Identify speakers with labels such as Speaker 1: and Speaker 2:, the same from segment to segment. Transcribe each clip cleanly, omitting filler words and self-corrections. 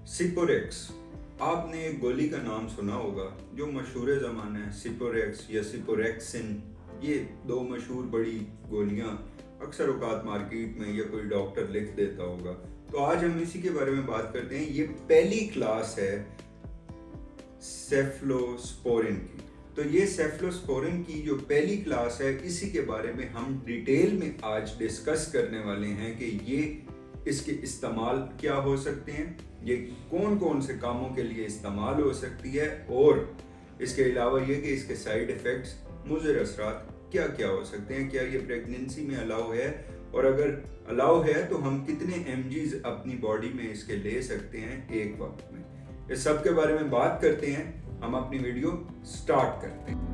Speaker 1: सिपोरेक्स, आपने एक गोली का नाम सुना होगा जो मशहूर ज़माना है। सिपोरेक्स या सिपोरेक्सिन, ये दो मशहूर बड़ी गोलियां अक्सर औकात मार्केट में या कोई डॉक्टर लिख देता होगा। तो आज हम इसी के बारे में बात करते हैं। ये पहली क्लास है सेफ्लोस्पोरिन की। तो ये सेफ्लोस्पोरिन की जो पहली क्लास है, इसी के बारे में हम डिटेल में आज डिस्कस करने वाले हैं कि ये इसके इस्तेमाल क्या हो सकते हैं, ये कौन कौन से कामों के लिए इस्तेमाल हो सकती है, और इसके अलावा ये कि इसके साइड इफ़ेक्ट्स, मुज़र असरात क्या क्या हो सकते हैं, क्या ये प्रेगनेंसी में अलाउ है, और अगर अलाउ है तो हम कितने mg's अपनी बॉडी में इसके ले सकते हैं एक वक्त में। इस सब के बारे में बात करते हैं। हम अपनी वीडियो स्टार्ट करते हैं।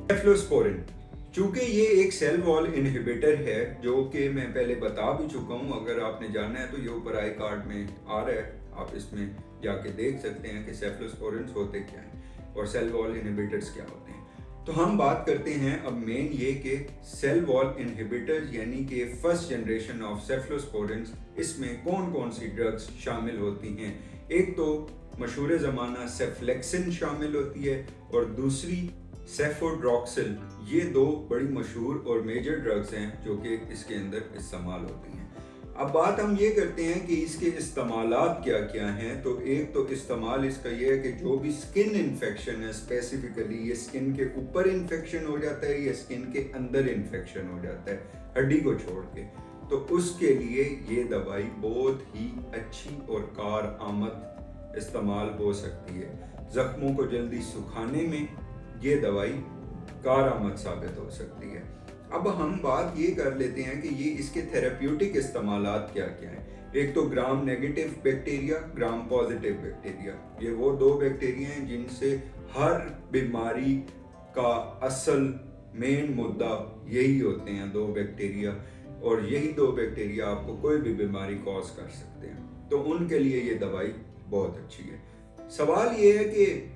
Speaker 1: सेफ्लोस्पोरिन, चूंकि ये एक सेल वॉल इनहिबिटर है, जो कि मैं पहले बता भी चुका हूँ। अगर आपने जाना है तो ये ऊपर आई कार्ड में आ रहा है, आप इसमें जाके देख सकते हैं कि सेफ्लोस्पोरिन्स होते क्या हैं और सेल वॉल इनहिबिटर्स क्या होते हैं। तो हम बात करते हैं अब मेन ये कि सेल वॉल इनहिबिटर्स यानी कि फर्स्ट जनरेशन ऑफ सेफ्लोस्पोरिन्स, इसमें कौन कौन सी ड्रग्स शामिल होती हैं। एक तो मशहूर ज़माना सेफ्लेक्सिन शामिल होती है और दूसरी सेफोड्रॉक्सिल। ये दो बड़ी मशहूर और मेजर ड्रग्स हैं जो कि इसके अंदर इस्तेमाल होती हैं। अब बात हम ये करते हैं कि इसके इस्तेमालात क्या क्या हैं। तो एक तो इस्तेमाल इसका ये है कि जो भी स्किन इन्फेक्शन है, स्पेसिफिकली ये स्किन के ऊपर इन्फेक्शन हो जाता है या स्किन के अंदर इन्फेक्शन हो जाता है हड्डी को छोड़ के, तो उसके लिए ये दवाई बहुत ही अच्छी और कारआमद इस्तेमाल हो सकती है। जख्मों को जल्दी सुखाने में ये दवाई कारआमद साबित हो सकती है। अब हम बात ये कर लेते हैं कि ये इसके थेरेप्यूटिक इस्तेमालात क्या क्या हैं। एक तो gram negative bacteria, gram positive bacteria. ये वो दो बैक्टीरिया हैं जिनसे हर बीमारी का असल मेन मुद्दा यही होते हैं, दो बैक्टीरिया, और यही दो बैक्टीरिया आपको कोई भी बीमारी कॉज कर सकते हैं। तो उनके लिए ये दवाई बहुत अच्छी है। सवाल ये है कि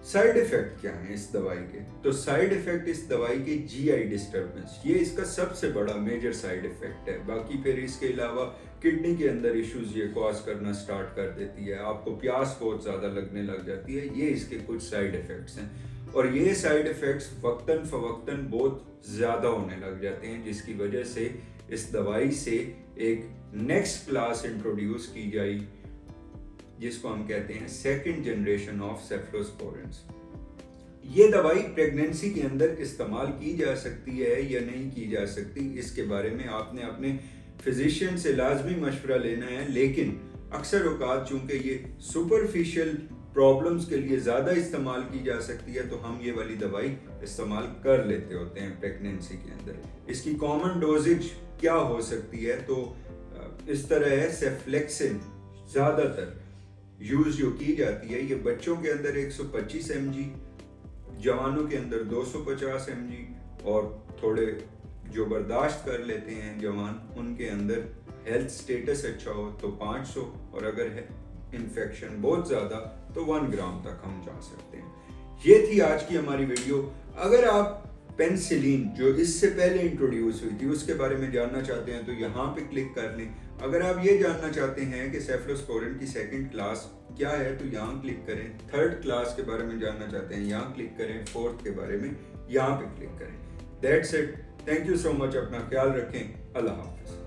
Speaker 1: साइड इफेक्ट क्या है इस दवाई के। तो साइड इफेक्ट इस दवाई के जीआई डिस्टर्बेंस, ये इसका सबसे बड़ा मेजर साइड इफेक्ट है। बाकी फिर इसके अलावा किडनी के अंदर इश्यूज ये कॉज करना स्टार्ट कर देती है, आपको प्यास बहुत ज़्यादा लगने लग जाती है। ये इसके कुछ साइड इफेक्ट्स हैं और ये साइड इफेक्ट्स वक्तन फवक्तन बहुत ज़्यादा होने लग जाते हैं, जिसकी वजह से इस दवाई से एक नेक्स्ट क्लास इंट्रोड्यूस की जाए जिसको हम कहते हैं सेकंड जनरेशन ऑफ सेफ्लोस्पोरिन्स। ये दवाई प्रेगनेंसी के अंदर इस्तेमाल की जा सकती है या नहीं की जा सकती, इसके बारे में आपने अपने फिजिशियन से लाजमी मशवरा लेना है। लेकिन अक्सर औकात चूंकि ये सुपरफिशियल प्रॉब्लम्स के लिए ज़्यादा इस्तेमाल की जा सकती है, तो हम ये वाली दवाई इस्तेमाल कर लेते होते हैं प्रेगनेंसी के अंदर। इसकी कॉमन डोजेज क्या हो सकती है, तो इस तरह है। सेफ्लेक्सिन ज़्यादातर यूज जो की जाती है, ये बच्चों के अंदर 125 mg, जवानों के अंदर 250 mg, और थोड़े जो बर्दाश्त कर लेते हैं जवान, उनके अंदर हेल्थ स्टेटस अच्छा हो तो 500, और अगर है इन्फेक्शन बहुत ज़्यादा तो 1 ग्राम तक हम जा सकते हैं। ये थी आज की हमारी वीडियो। अगर आप पेनिसिलिन जो इससे पहले इंट्रोड्यूस हुई थी उसके बारे में जानना चाहते हैं तो यहाँ पे क्लिक कर लें। अगर आप ये जानना चाहते हैं कि सेफ्लोस्पोरिन की सेकंड क्लास क्या है तो यहाँ क्लिक करें। थर्ड क्लास के बारे में जानना चाहते हैं यहाँ क्लिक करें। फोर्थ के बारे में यहाँ पे क्लिक करें। That's it. Thank you so much. अपना ख्याल रखें। अल्लाह हाफिज़।